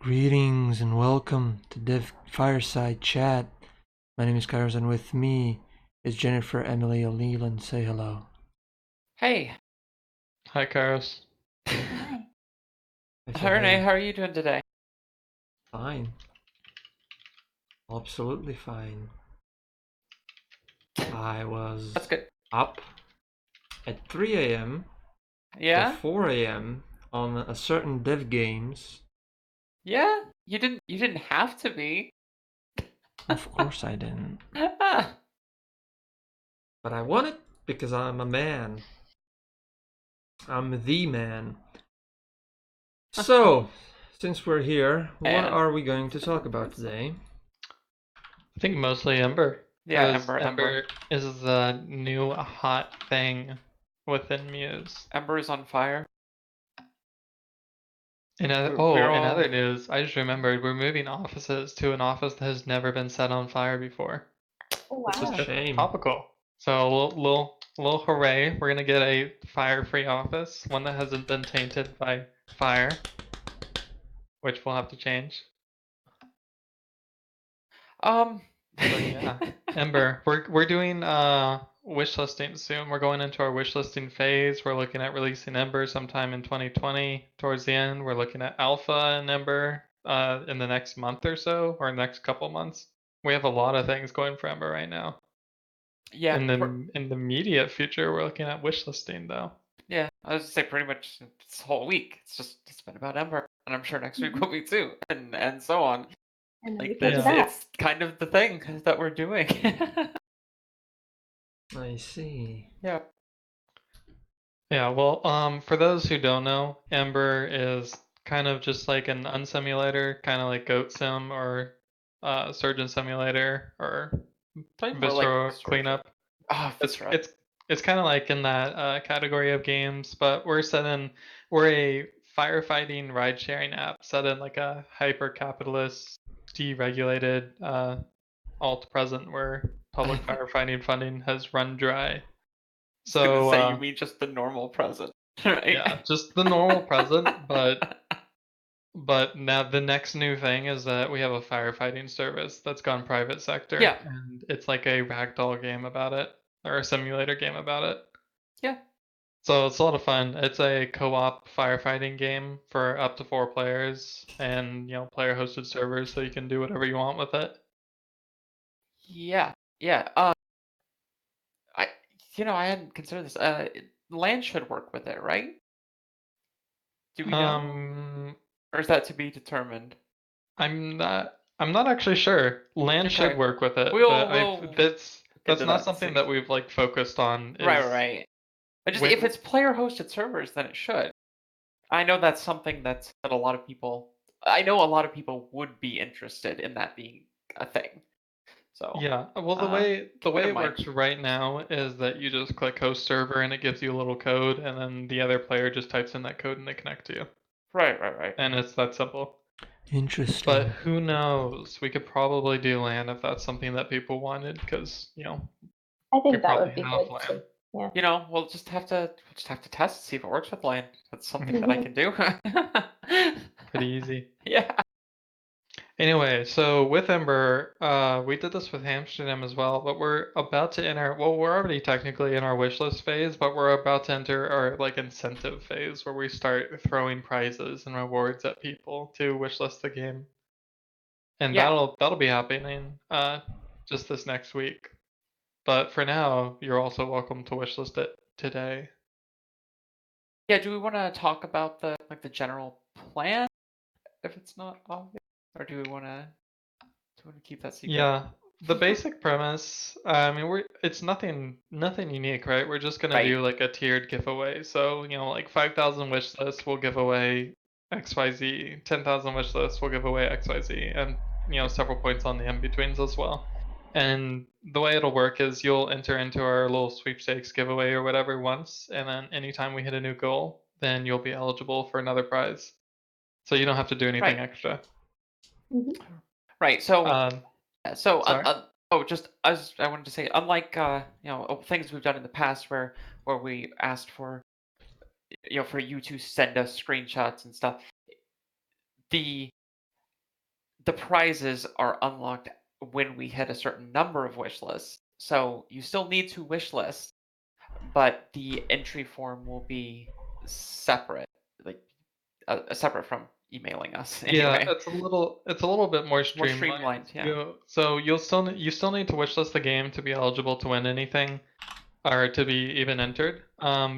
Greetings and welcome to Dev Fireside Chat. My name is Kairos and with me is Jennifer Emily Leland. Say hello. Hey. Hi, Kairos. Hi, I say René, hey. how are you doing today? Fine. Absolutely fine. I was That's good. up at 3 a.m. till Yeah? 4 a.m. on a certain dev games. Yeah? You didn't have to be. Of course I didn't. Ah. But I won it because I'm a man. I'm the man. So, since we're here, what And are we going to talk about today? I think mostly Embr. yeah, Because Embr. Embr is the new hot thing within Muse. Embr is on fire. In other, We're in all other news, I just remembered we're moving offices to an office that has never been set on fire before. Oh, It's a wow. It's shame. topical. So a little hooray! We're gonna get a fire-free office, one that hasn't been tainted by fire, which we'll have to change. um So yeah, Ember, we're doing wish listing soon. We're going into our wish listing phase. We're looking at releasing Ember sometime in 2020. Towards the end, we're looking at Alpha and Ember in the next month or so, or next couple months. We have a lot of things going for Ember right now. yeah, In the immediate future, we're looking at wish listing though. yeah. I was gonna say pretty much this whole week. It's been about Embr. And I'm sure next week will be too. And so on. And then Like because of Yeah. that. it's kind of the thing that we're doing. I see. Yeah. Yeah, well, for those who don't know, Ember is kind of just like an unsimulator, kind of like Goat Sim or Surgeon Simulator or Probably more like Viscera Surgeon. Cleanup. Ah, It's Fitzgerald. it's it's kind of like in that category of games, but we're a firefighting ride-sharing app set in like a hyper-capitalist, deregulated alt present where public firefighting funding has run dry. I was gonna So say you mean just the normal present, right? yeah, just the normal present, but now the next new thing is that we have a firefighting service that's gone private sector, Yeah. and it's like a ragdoll game about it, or a simulator game about it. Yeah. So it's a lot of fun. It's a co-op firefighting game for up to 4 players, and player-hosted servers, so you can do whatever you want with it. Yeah. Yeah. I I hadn't considered this. Land should work with it, right? Do we know? Um, Or is that to be determined? I'm not actually sure. Land should Okay. work with it, but We'll that's into not that and something see. that we've like focused on. Right, Is right. But just when if it's player hosted servers, then it should. I know that's something that a lot of people I know a lot of people would be interested in that being a thing. So, Yeah, well, the way keep it in it mind. works right now is that you just click host server and it gives you a little code, and then the other player just types in that code and they connect to you. Right, right, right. And it's that simple. But Interesting. who knows? We could probably do LAN if that's something that people wanted, because I we think that probably would be have good LAN. too. Yeah. We'll just have to test and see if it works with land. That's something that I Mhm. can do. Pretty easy. Yeah. Anyway, so with Ember, we did this with Amsterdam as well, but we're about to enter, well, we're already technically in our wish list phase, but we're about to enter our like incentive phase where we start throwing prizes and rewards at people to wish list the game. And Yeah. that'll be happening just this next week. But for now, you're also welcome to wish list it today. Yeah, do we want to talk about the general plan if it's not obvious, or do we want to keep that secret? Yeah, the basic premise, I mean, it's nothing unique, right? We're just gonna Right. do like a tiered giveaway. So, like 5,000 wish lists will give away XYZ, 10,000 wish lists will give away XYZ, and several points on the in-betweens as well. And the way it'll work is you'll enter into our little sweepstakes giveaway or whatever once, and then anytime we hit a new goal, then you'll be eligible for another prize. So you don't have to do anything Right. extra. Mhm. Right. So Um, so sorry? just as I wanted to say, unlike things we've done in the past where we asked for for you to send us screenshots and stuff, the the prizes are unlocked when we hit a certain number of wish lists. So you still need to wish list, but the entry form will be separate, like separate from emailing us. Yeah, Anyway, it's a little bit more more streamlined. streamlined. Yeah. So you still need to wishlist the game to be eligible to win anything, or to be even entered.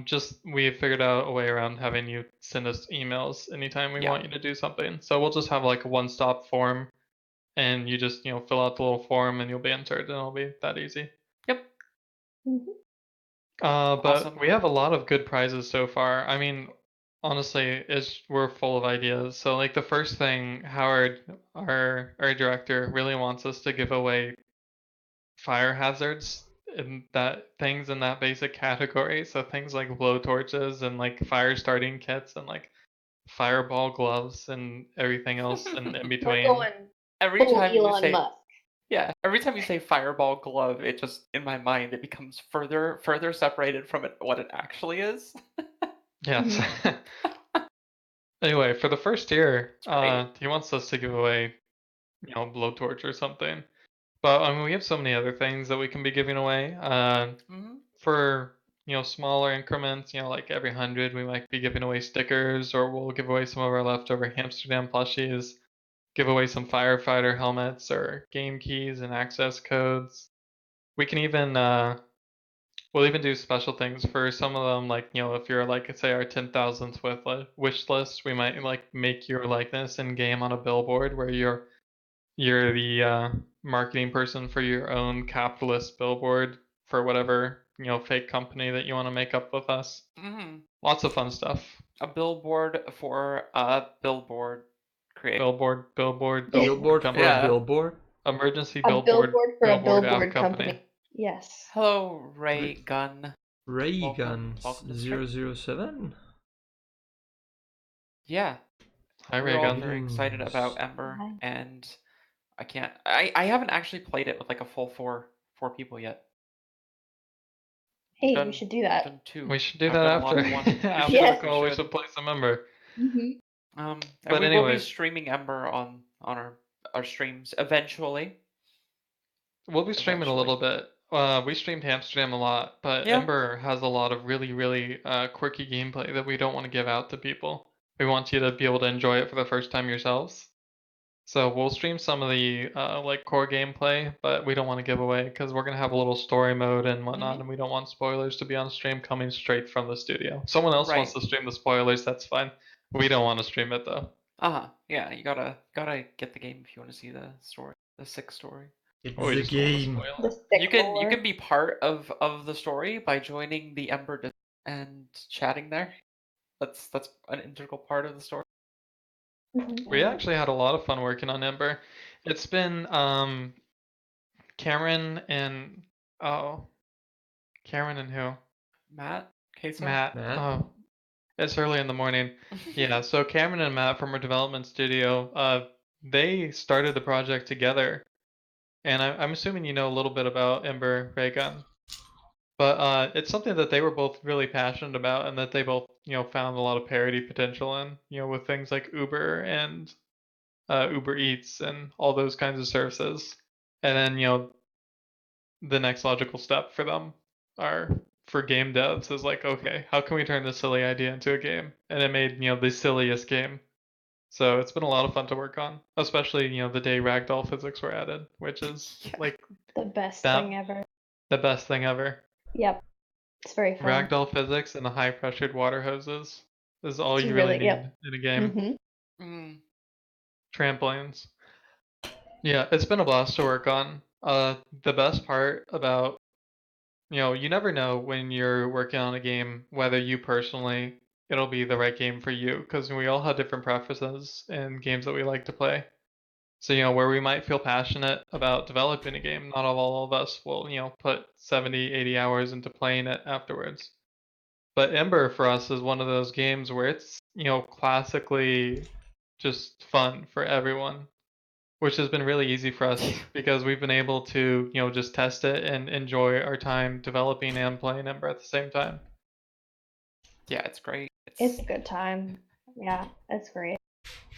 Just we figured out a way around having you send us emails anytime we Yeah. want you to do something. So we'll just have like a one-stop form, and you just fill out the little form, and you'll be entered, and it'll be that easy. Yep. Mhm. But Awesome. we have a lot of good prizes so far. I mean, honestly, we're full of ideas. So like the first thing, Howard, our director, really wants us to give away fire hazards and that things in that basic category. So things like blow torches and like fire starting kits and like fireball gloves and everything else in We're between. going Every full time you Elon say Musk. every time you say fireball glove, it just in my mind it becomes further separated from what it actually is. Yes. Anyway, for the first tier, great. he wants us to give away, blowtorch or something. But I mean, we have so many other things that we can be giving away. Mhm. For smaller increments, like every 100, we might be giving away stickers, or we'll give away some of our leftover Amsterdam plushies, give away some firefighter helmets or game keys and access codes. We can even we'll even do special things for some of them, like if you're like say our 10,000th wish list, we might like make your likeness in game on a billboard where you're the marketing person for your own capitalist billboard for whatever fake company that you want to make up with us. Mhm. Lots of fun stuff. A billboard for a billboard create. Billboard Yeah. Billboard for company. a Yeah. billboard? Emergency A billboard for a billboard app billboard company. company. Yes. Hello, Ray Gun. Ray Welcome Gun to the stream. 007? Yeah. Hi, We're all Reagan. very excited about Games. Embr, Hi. and I haven't actually played it with like a full four people yet. Hey, we Done- should do that. Done two. We should do I've that done a lot after of one. after Yeah. the call. We should. should play some Embr. Mhm. And But we will be anyways. streaming Embr on our streams eventually. We'll be streaming a little bit. We streamed Amsterdam a lot, but Yeah. Ember has a lot of really, really quirky gameplay that we don't want to give out to people. We want you to be able to enjoy it for the first time yourselves. So we'll stream some of the like core gameplay, but we don't want to give away because we're gonna have a little story mode and whatnot, Mhm. and we don't want spoilers to be on stream coming straight from the studio. Someone else wants Right. to stream the spoilers, that's fine. We don't want to stream it though. Yeah, you gotta get the game if you want to see the story, the sick story. It's We the just don't wanna game. spoil The it. stick You roller. can be part of the story by joining the Embr Discord and chatting there. That's an integral part of the story. Mhm. We actually had a lot of fun working on Ember. It's been Cameron and Cameron and who? Matt, Queso? Matt. Matt? Oh, it's early in the morning. Yeah, so Cameron and Matt from our development studio, they started the project together, and I'm assuming you know a little bit about Ember Raygun. But it's something that they were both really passionate about, and that they both found a lot of parody potential in, with things like Uber and Uber Eats and all those kinds of services. And then the next logical step for them are for game devs is like, okay, how can we turn this silly idea into a game? And it made the silliest game. So it's been a lot of fun to work on, especially the day ragdoll physics were added, which is Yeah. like The best that- thing ever. the best thing ever. Yep. It's very fun. Ragdoll physics and the high pressured water hoses is all It's you really really- need yep. in a game. Mhm. Mm. Trampolines. Yeah, it's been a blast to work on. The best part about you never know when you're working on a game whether you personally it'll be the right game for you because we all have different preferences in games that we like to play. So where we might feel passionate about developing a game, not all of us will put 70, 80 hours into playing it afterwards. But Ember for us is one of those games where it's classically just fun for everyone, which has been really easy for us because we've been able to, just test it and enjoy our time developing and playing Ember at the same time. Yeah, it's great. It's a good time. Yeah, it's great.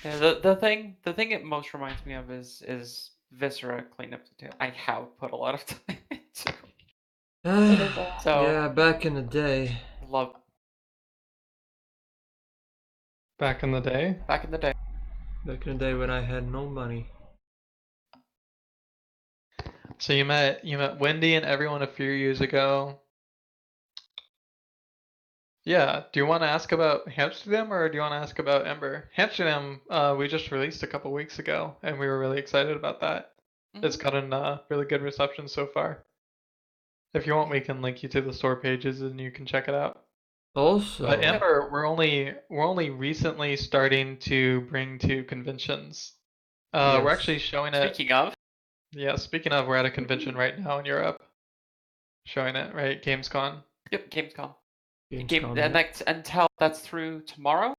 Yeah, the thing it most reminds me of is Viscera cleanup detail. I have put a lot of time into. It is a lot. So Yeah, back in the day. love Back in the day. back in the day. Back in the day when I had no money. So you met Wendy and everyone a few years ago. Yeah. Do you want to ask about Amsterdam or do you want to ask about Embr? Amsterdam, we just released a couple weeks ago, and we were really excited about that. It's Mhm. gotten really good reception so far. If you want, Yeah. we can link you to the store pages and you can check it out. Also, But Embr, we're only recently starting to bring to conventions. We're yes. actually showing it. Speaking of, Yeah, speaking of, we're at a convention right now in Europe, showing it, right? Gamescom. yep, Gamescom. Gamescom, And yeah. that's through tomorrow.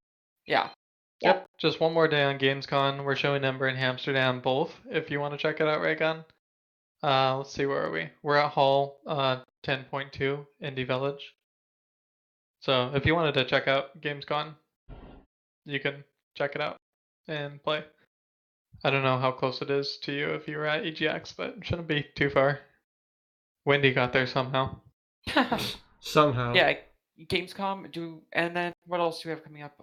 Yeah. Yep, just one more day on Gamescom. We're showing Ember and Amsterdam both, if you want to check it out, right, Gun? Let's see, where are we? We're at Hall 10.2, Indie Village. So if you wanted to check out Gamescom, you can check it out and play. I don't know how close it is to you if you were at EGX, but it shouldn't be too far. Wendy got there somehow. Somehow. Yeah, Gamescom. And then what else do we have coming up?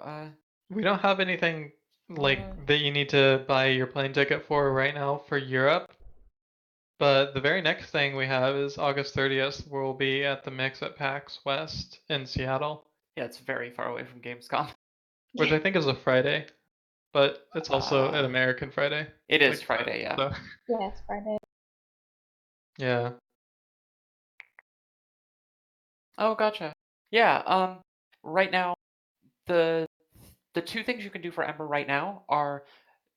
We don't have anything like that you need to buy your plane ticket for right now for Europe. But the very next thing we have is August 30th. We'll be at the Mix at PAX West in Seattle, Yeah, it's very far away from Gamescom. which I think is a Friday, but it's also an Uh, American Friday. It is like Friday, yeah. So, Yeah, it's Friday. yeah. Oh, gotcha. Yeah. Right now, the two things you can do for Embr right now are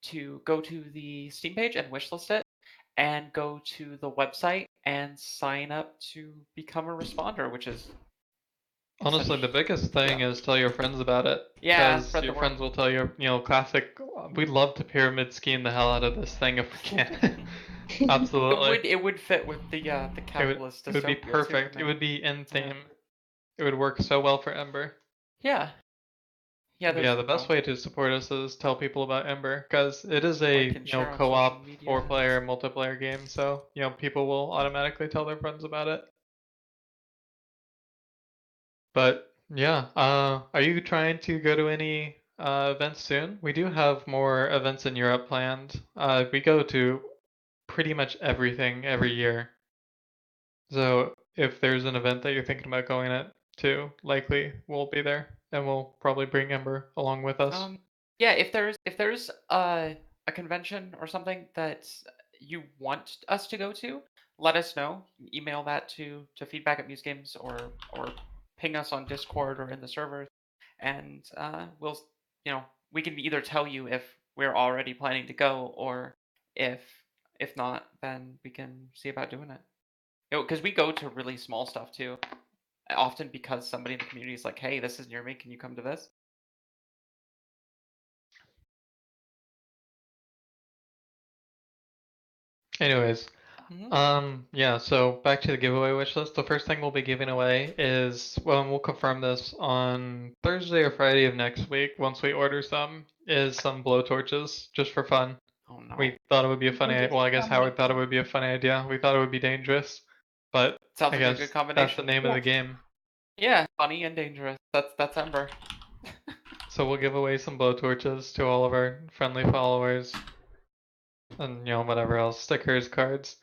to go to the Steam page and wishlist it, and go to the website and sign up to become a responder, which is Honestly, the biggest thing yeah. is tell your friends about it. Yeah, Because spread the your word. friends will tell you, classic. We'd love to pyramid scheme the hell out of this thing if we can. Absolutely. It would fit with the capitalist It would be dystopia too, perfect. wouldn't It it? would be in Yeah. theme. It would work so well for Ember. Yeah. Yeah, But there's yeah, the best way to support us is tell people about Ember because it is a like and share on social co-op media. 4-player multiplayer game. So people will automatically tell their friends about it. But yeah, are you trying to go to any events soon? We do have more events in Europe planned. We go to pretty much everything every year. So if there's an event that you're thinking about going at to, likely we'll be there and we'll probably bring Ember along with us. Yeah, if there's a convention or something that you want us to go to, let us know. Email that to feedback@musegames, or ping us on Discord or in the servers, and we'll we can either tell you if we're already planning to go, or if not, then we can see about doing it. Because we go to really small stuff too, often because somebody in the community is like, "Hey, this is near me. Can you come to this?" Anyways, Mhm. yeah, so back to the giveaway wish list. The first thing we'll be giving away is, well, and we'll confirm this on Thursday or Friday of next week once we order some, is some blowtorches just for fun. Oh no. We thought it would be a funny, Just well, I guess Howard thought it combination. would be a funny idea. We thought it would be dangerous, but Sounds I like a guess good that's the combination. name of the Yes. game. Yeah, funny and dangerous. That's Embr. So we'll give away some blowtorches to all of our friendly followers and, whatever else, stickers, cards.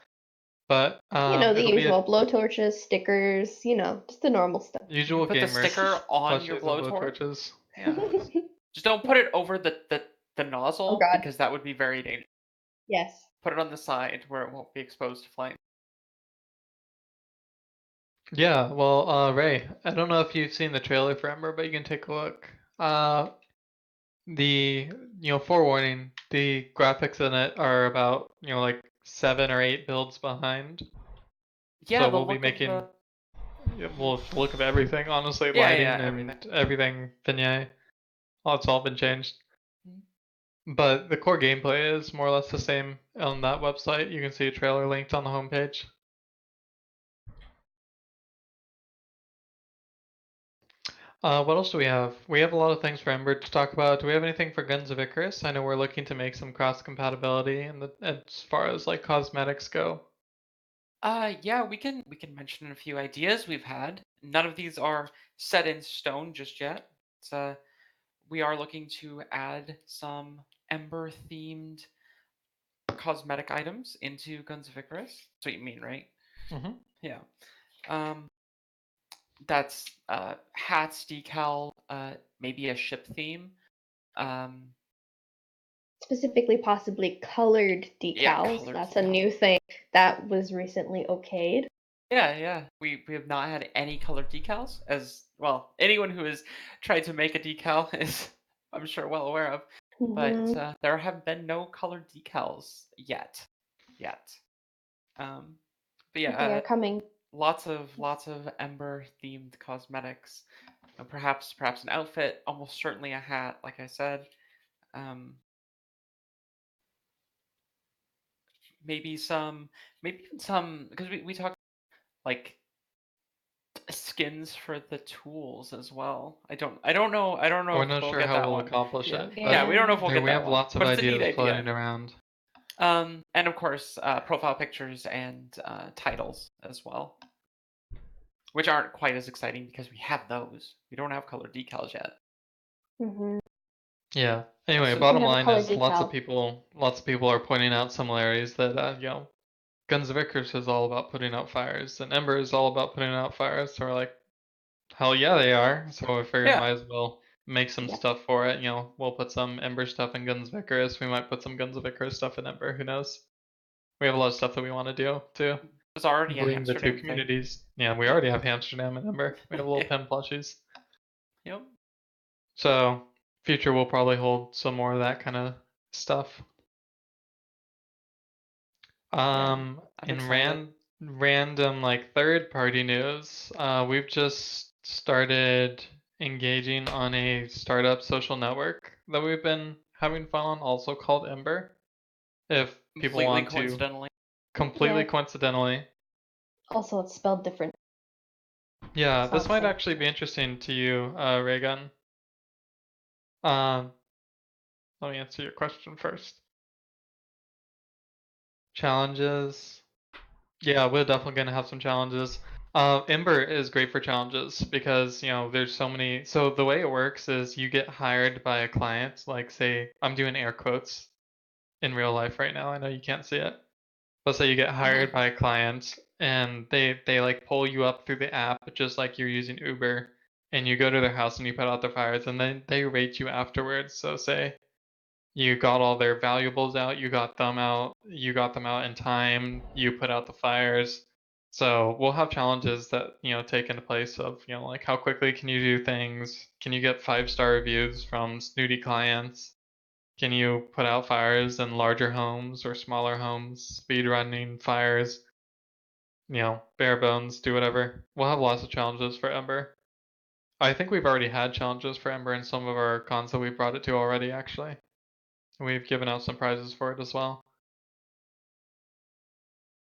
But The it'll be a usual blowtorches, stickers, just the normal stuff. You can usual put the gamers sticker on your plushies and blowtorch. blowtorches. Yeah. Just don't put it over the nozzle, Oh God. because that would be very dangerous. Yes. Put it on the side where it won't be exposed to flame. Yeah, well, Ray, I don't know if you've seen the trailer for Ember, but you can take a look. The forewarning, the graphics in it are about like 7 or 8 builds behind. Yeah, So the we'll be look of making the we'll look of everything, honestly, yeah, lighting yeah, and everything. everything vignette. Oh, it's all been changed. Mhm. But the core gameplay is more or less the same on that website. You can see a trailer linked on the homepage. What else do we have? We have a lot of things for Embr to talk about. Do we have anything for Guns of Icarus? I know we're looking to make some cross compatibility as far as like cosmetics go. Yeah, we can mention a few ideas we've had. None of these are set in stone just yet. We are looking to add some Ember themed cosmetic items into Guns of Icarus. That's what you mean, right? Mm-hmm. Yeah. Um, that's hats, decal, maybe a ship theme. Um, Specifically, possibly colored yeah, decals. colored That's a decals. new thing that was recently okayed. Yeah. We have not had any colored decals, as well. Anyone who has tried to make a decal is, I'm sure, well aware of. But Hmm. there have been no colored decals yet. Yet. Um, but yeah, They are coming. lots of Ember themed cosmetics. Perhaps an outfit, almost certainly a hat, like I said. Um, maybe even some, because we talked like skins for the tools as well. I don't know We're if not we'll sure get how that we'll one. accomplish Yeah, it, yeah, but we don't know Yeah. if we'll get we that have one, lots of but it's a neat ideas idea. floating around. And of course, profile pictures and titles as well, which aren't quite as exciting because we have those. We don't have colored decals yet. Hmm. Yeah. Anyway, So We can bottom have a line color is decal. lots of people are pointing out similarities that Guns of Icarus is all about putting out fires, and Ember is all about putting out fires. So we're like, hell yeah, they are. So I figured yeah, might as well make some Yep. stuff for it. We'll put some Ember stuff in Guns of Icarus. We might put some Guns of Icarus stuff in Ember. Who knows? We have a lot of stuff that we want to do too. there's already a Bring the two Amsterdam thing. communities. Yeah, we already have Amsterdam and Ember. We have little Yeah. pen plushies. Yep. So future will probably hold some more of that kind of stuff. Yeah. I'm In excited. random like third party news, we've just started engaging on a startup social network that we've been having fun on, also called Embr. If people Completely want to, coincidentally. completely Yeah. coincidentally, Also, it's spelled different. yeah, It's not this the might same. actually be interesting to you, Raygun. Um, Let me answer your question first. Challenges. Yeah, we're definitely gonna have some challenges. Ember is great for challenges because there's so many. So the way it works is you get hired by a client. Like say I'm doing air quotes in real life right now. I know you can't see it, but say you get hired by a client and they like pull you up through the app just like you're using Uber, and you go to their house and you put out their fires, and then they rate you afterwards. So say you got all their valuables out, you got them out in time, you put out the fires. So we'll have challenges that, take into place of, like how quickly can you do things? Can you get 5-star reviews from snooty clients? Can you put out fires in larger homes or smaller homes, speed running fires, bare bones, do whatever. We'll have lots of challenges for Ember. I think we've already had challenges for Ember in some of our cons that we brought it to already, actually. We've given out some prizes for it as well.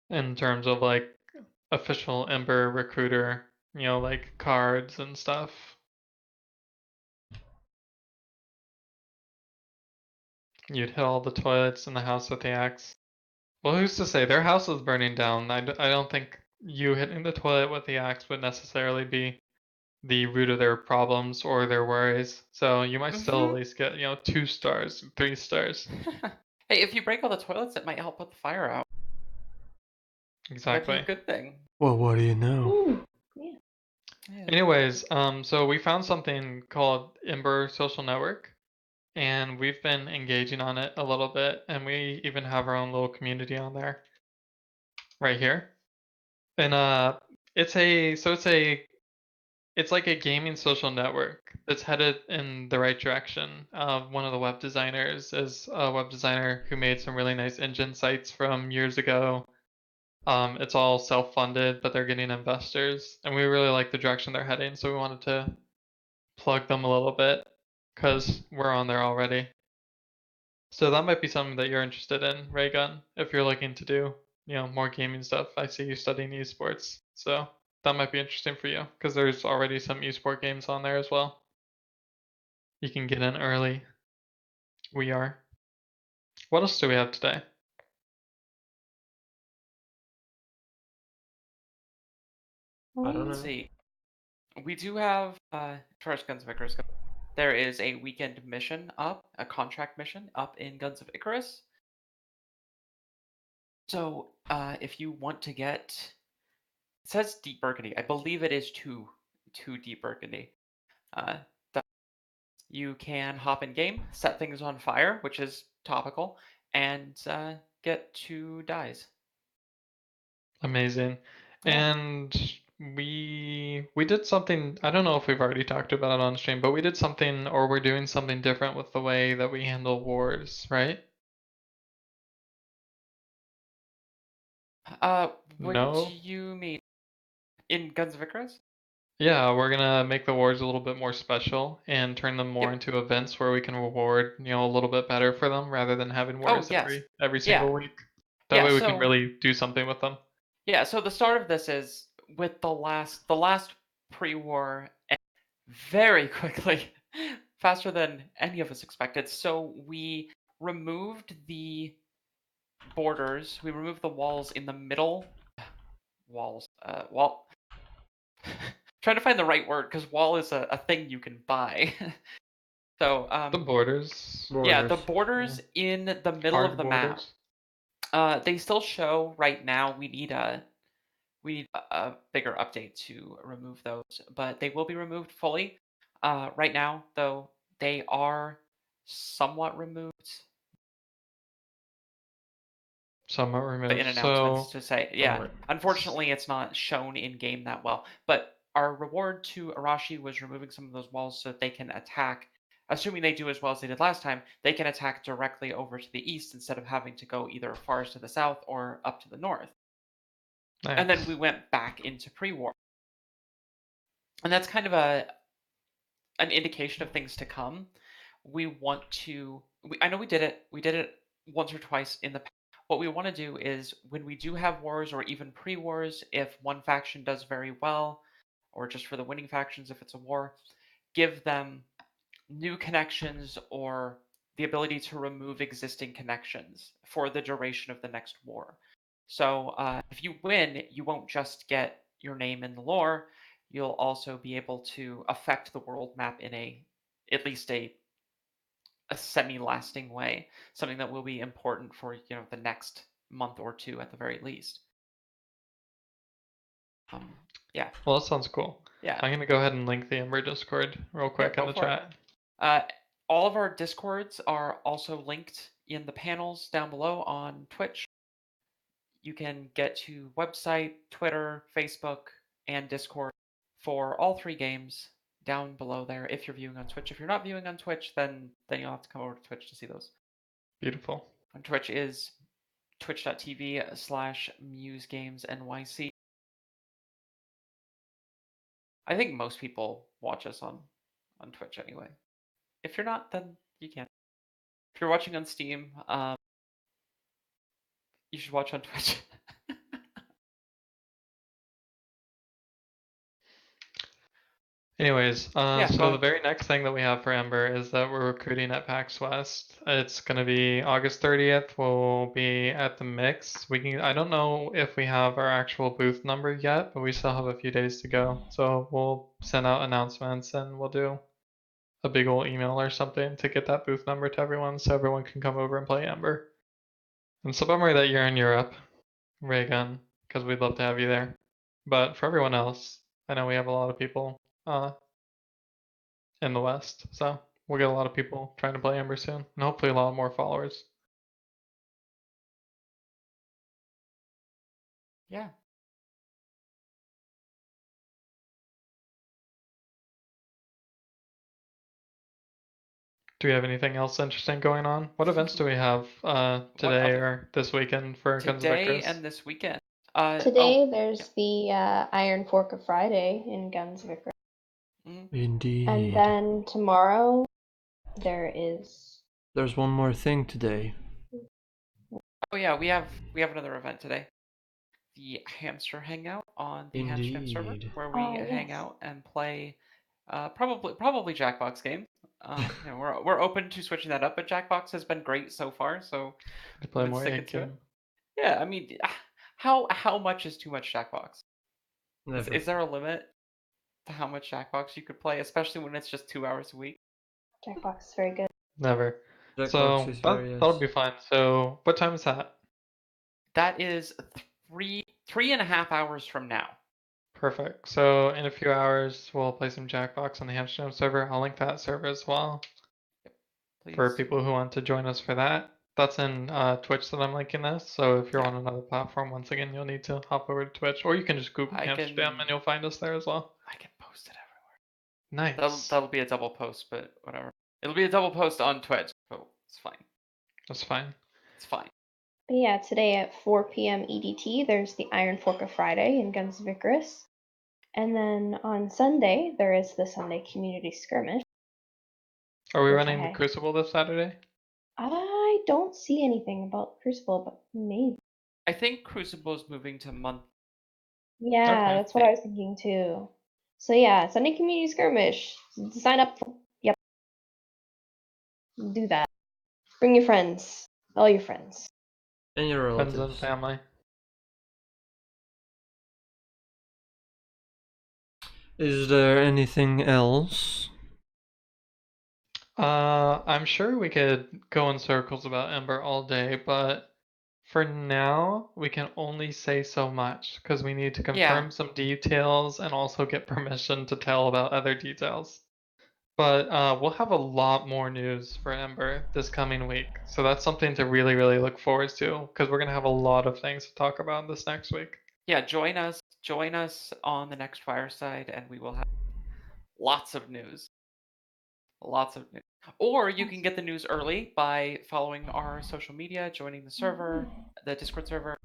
In terms of like official Ember recruiter, like cards and stuff. You'd hit all the toilets in the house with the axe. Well, who's to say? Their house is burning down. I don't think you hitting the toilet with the axe would necessarily be the root of their problems or their worries. So you might still at least get, 2 stars, 3 stars. Hey, if you break all the toilets, it might help put the fire out. Might be a Exactly. good thing. Well, what do you know? Ooh. Yeah. Yeah. Anyways, so we found something called Ember Social Network, and we've been engaging on it a little bit, and we even have our own little community on there right here. And it's like a gaming social network that's headed in the right direction. One of the web designers is a web designer who made some really nice engine sites from years ago. It's all self-funded, but they're getting investors, and we really like the direction they're heading, so we wanted to plug them a little bit because we're on there already. So that might be something that you're interested in, Raygun, if you're looking to do, more gaming stuff. I see you studying esports, so That might be interesting for you because there's already some esport games on there as well. You can get in early. We are. What else do we have today? I don't know. Let's see. We do have, as far as Guns of Icarus goes, there is a weekend mission up, a contract mission up in Guns of Icarus. So, if you want to get, it says Deep Burgundy. I believe it is two Deep Burgundy. You can hop in game, set things on fire, which is topical, and get 2 dyes. Amazing. Yeah. And we did something, I don't know if we've already talked about it on stream, but we did something, or we're doing something different with the way that we handle wars, right? What No? do you mean? In Guns of Icarus? Yeah, we're gonna make the wars a little bit more special and turn them more Yep. into events where we can reward, a little bit better for them rather than having Oh, wars yes. every Yeah. single week. That Yeah, way we can so really do something with them. yeah, so the start of this is with the last pre-war very quickly, faster than any of us expected. So we removed the borders, we removed the walls in the middle. Wall. Trying to find the right word because wall is a thing you can buy. So The borders. yeah, the Borders. borders in the middle of Hard the map. borders. They still show right now. We need a bigger update to remove those, but they will be removed fully. Right now, though, they are somewhat removed. Somewhat In removed. announcements So to say, yeah. Unfortunately, it's not shown in game that well. But our reward to Arashi was removing some of those walls so that they can attack. Assuming they do as well as they did last time, they can attack directly over to the east instead of having to go either far to the south or up to the north. nice. And then we went back into pre-war. And that's kind of an indication of things to come. We want to. I know we did it. We did it once or twice in the past. What we want to do is when we do have wars or even pre-wars, if one faction does very well, or just for the winning factions, if it's a war, give them new connections or the ability to remove existing connections for the duration of the next war. So if you win, you won't just get your name in the lore, you'll also be able to affect the world map in at least a semi-lasting way, something that will be important for the next month or two at the very least. Yeah. Well, that sounds cool. Yeah. I'm gonna go ahead and link the Embr Discord real quick in the chat. All of our Discords are also linked in the panels down below on Twitch. You can get to website, Twitter, Facebook, and Discord for all 3 games down below there if you're viewing on Twitch. If you're not viewing on Twitch, then you'll have to come over to Twitch to see those. Beautiful. On Twitch is twitch.tv/musegamesnyc. I think most people watch us on Twitch anyway. If you're not, then you can't. If you're watching on Steam, you should watch on Twitch. Anyways, so the ahead. very next thing that we have for Embr is that we're recruiting at PAX West. It's gonna be August 30th. We'll be at the Mix. I don't know if we have our actual booth number yet, but we still have a few days to go. So we'll send out announcements and we'll do a big old email or something to get that booth number to everyone so everyone can come over and play Embr. And so bummer that you're in Europe, Raygun, because we'd love to have you there. But for everyone else, I know we have a lot of people in the West. So we'll get a lot of people trying to play Embr soon, and hopefully a lot more followers. Yeah. Do we have anything else interesting going on? What events do we have today or this weekend for Guns of Today Icarus? and this weekend. Today there's the Iron Fork of Friday in Guns of Icarus. Indeed. And then tomorrow there is. There's one more thing today. Oh yeah, we have another event today. the hamster hangout on the Hamsterdam server, Indeed. where we hang yes. out and play probably Jackbox games. We're open to switching that up, but Jackbox has been great so far, so To play we've been more sticking egg to it. game. Yeah, I mean, how much is too much Jackbox? Never. Is there a limit to how much Jackbox you could play, especially when it's just 2 hours a week? Jackbox is very good. Never. Jackbox So is very that'll yes. be fine. So what time is that? That is 3.5 hours from now. Perfect. So in a few hours, we'll play some Jackbox on the Amsterdam server. I'll link that server as well for Please. people who want to join us for that. That's in Twitch that I'm linking this. So if you're Yeah. on another platform, once again, you'll need to hop over to Twitch, or you can just Google I Amsterdam can and you'll find us there as well. I can post it everywhere. Nice. That'll be a double post, but whatever. It'll be a double post on Twitch, but it's fine. That's fine. It's fine. But yeah, today at 4 p.m. EDT, there's the Iron Fork of Friday in Guns Vicarous. And then on Sunday, there is the Sunday Community Skirmish. Are we Which running the Crucible this Saturday? I don't see anything about Crucible, but maybe. I think Crucible's moving to month. Yeah, Okay. that's what I was thinking too. So yeah, Sunday Community Skirmish. Sign up for, yep. Do that. Bring your friends. All your friends. And your Friends and relatives. family. Is there anything else? I'm sure we could go in circles about Embr all day, but for now, we can only say so much because we need to confirm some details and also get permission to tell about other details. But we'll have a lot more news for Embr this coming week, so that's something to really, really look forward to because we're gonna have a lot of things to talk about this next week. Yeah, join us on the next Fireside, and we will have lots of news. Lots of news. Or you can get the news early by following our social media, joining the server, the Discord server,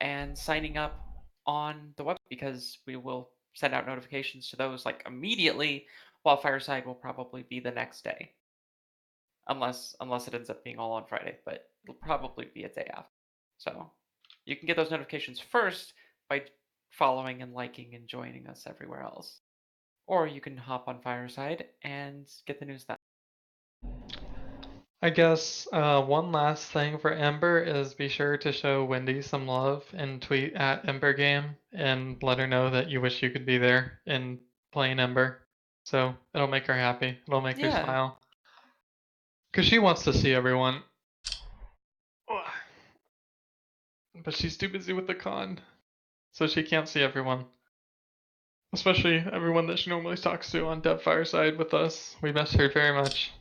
and signing up on the website, because we will send out notifications to those like immediately, while Fireside will probably be the next day. Unless it ends up being all on Friday, but it'll probably be a day after. So you can get those notifications first by following and liking and joining us everywhere else. Or you can hop on Fireside and get the news then. I guess one last thing for Ember is be sure to show Wendy some love and tweet at Ember Game and let her know that you wish you could be there and playing Ember. So it'll make her happy. It'll make her smile. Because she wants to see everyone. But she's too busy with the con. So she can't see everyone. Especially everyone that she normally talks to on Dev Fireside with us. We miss her very much.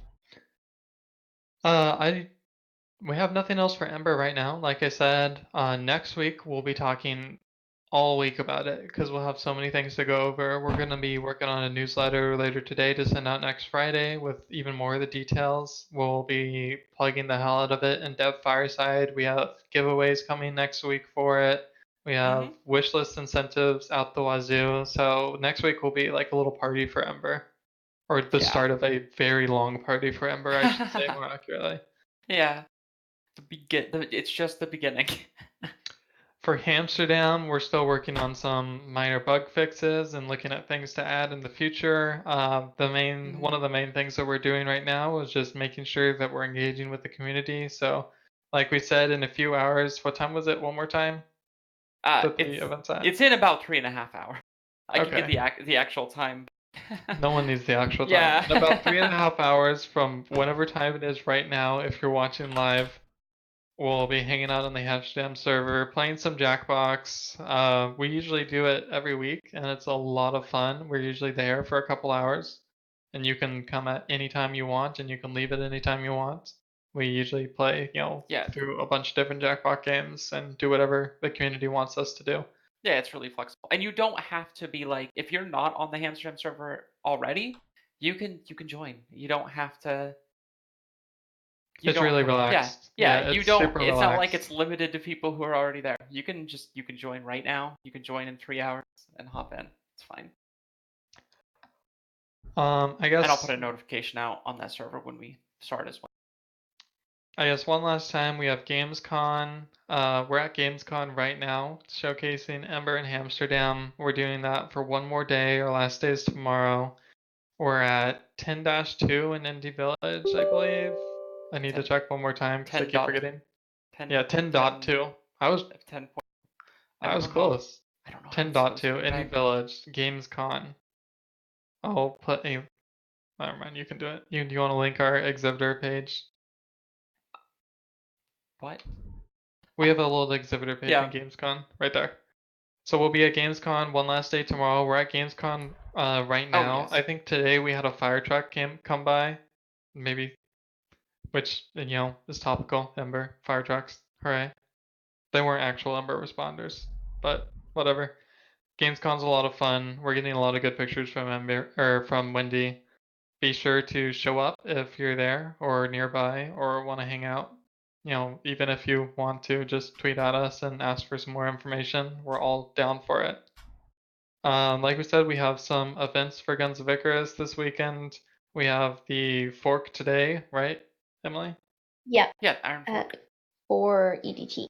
We have nothing else for Ember right now. Like I said, next week we'll be talking all week about it because we'll have so many things to go over. We're going to be working on a newsletter later today to send out next Friday with even more of the details. We'll be plugging the hell out of it in Dev Fireside. We have giveaways coming next week for it. We have wishlist incentives out the wazoo. So next week will be like a little party for Ember. Or the start of a very long party for Ember, I should say more accurately. Yeah. It's just the beginning. For Amsterdam, we're still working on some minor bug fixes and looking at things to add in the future. One of the main things that we're doing right now is just making sure that we're engaging with the community. So, like we said, in a few hours, what time was it? One more time? That the event's at? It's in about 3.5 hours. I can Okay. get the actual time. No one needs the actual time. Yeah. In about 3.5 hours from whatever time it is right now, if you're watching live, we'll be hanging out on the Amsterdam server, playing some Jackbox. We usually do it every week, and it's a lot of fun. We're usually there for a couple hours, and you can come at any time you want, and you can leave at any time you want. We usually play, through a bunch of different Jackbox games and do whatever the community wants us to do. Yeah, it's really flexible, and you don't have to be like, if you're not on the Amsterdam server already, you can join. You don't have to. It's really relaxed. Yeah. You don't. Super It's relaxed. not like it's limited to people who are already there. You can join right now. You can join in 3 hours and hop in. It's fine. I guess. And I'll put a notification out on that server when we start as well. I guess one last time, we have Gamescom. We're at Gamescom right now, showcasing Embr in Amsterdam. We're doing that for one more day. Our last day is tomorrow. We're at 10-2 in Indie Village, I believe. I need to 10 check one more time because I 10 keep dot- forgetting. 10, Yeah, 10.2. I was 10 point. I was don't know. close. I don't know how I'm supposed 10.2 to Indie remember. Village Gamescon. I'll put a. Never mind, you can do it. Do you want to link our exhibitor page? What? We have a little exhibitor page Yeah. in Gamescom right there. So we'll be at Gamescom one last day tomorrow. We're at Gamescom right now. yes. I think today we had a fire truck come by, maybe, which is topical. Embr fire trucks, hooray! They weren't actual Embr responders, but whatever. Gamescom's a lot of fun. We're getting a lot of good pictures from Embr or from Wendy. Be sure to show up if you're there or nearby or want to hang out. Even if you want to just tweet at us and ask for some more information, we're all down for it. Like we said, we have some events for Guns of Icarus this weekend. We have the fork today, right, Emily? Yep, Yeah, Iron Fork. at 4 EDT.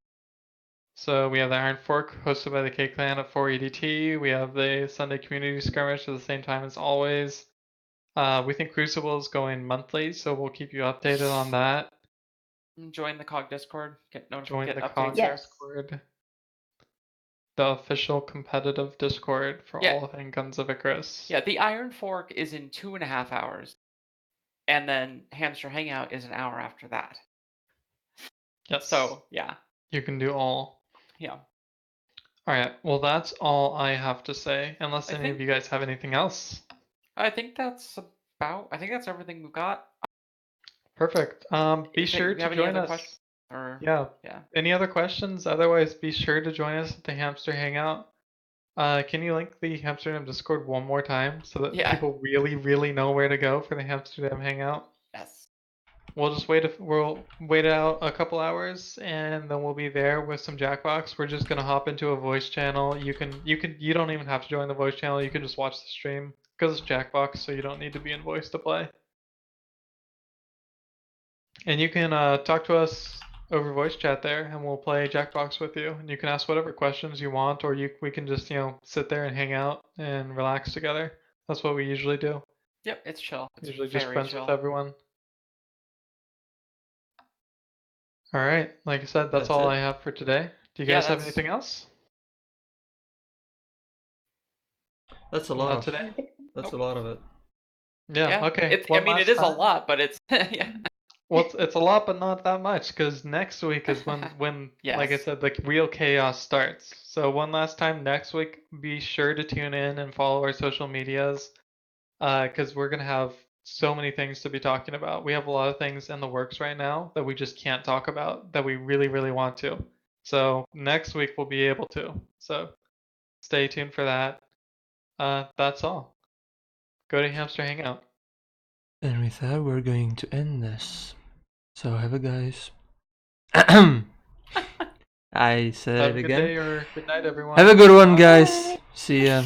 So we have the Iron Fork hosted by the K Clan at 4 EDT. We have the Sunday Community Skirmish at the same time as always. We think Crucible is going monthly, so we'll keep you updated on that. Join the COG Discord. Get Join the updates COG there. Yes. Discord, the official competitive Discord for Yeah. all things Guns of Icarus. Yeah, the Iron Fork is in 2.5 hours, and then Hamster Hangout is an hour after that. Yes. So yeah. You can do all. Yeah. All right. Well, that's all I have to say. Unless any of you guys have anything else. I think that's everything we've got. Perfect. Be sure to join us. Questions? Yeah. Yeah. Any other questions? Otherwise, be sure to join us at the Hamster Hangout. Can you link the Hamsterdam Discord one more time so that people really, really know where to go for the Hamsterdam Hangout? Yes. We'll just we'll wait out a couple hours and then we'll be there with some Jackbox. We're just gonna hop into a voice channel. You don't even have to join the voice channel. You can just watch the stream because it's Jackbox, so you don't need to be in voice to play. And you can talk to us over voice chat there, and we'll play Jackbox with you. And you can ask whatever questions you want, or we can just sit there and hang out and relax together. That's what we usually do. Yep, it's chill. It's Usually just friends chill. with everyone. All right, like I said, that's all I have for today. Do you guys have anything else? That's a lot of today. That's a lot of it. Yeah. Okay. It is a lot, but it's yeah. Well, it's a lot, but not that much, because next week is when like I said, the real chaos starts. So one last time, next week, be sure to tune in and follow our social medias, because we're gonna have so many things to be talking about. We have a lot of things in the works right now that we just can't talk about that we really, really want to. So next week we'll be able to. So stay tuned for that. That's all. Go to Hamster Hangout. And with that, we're going to end this. So have a guys. I said Have it a good again. day or good night, everyone. Have a good one, guys. See ya.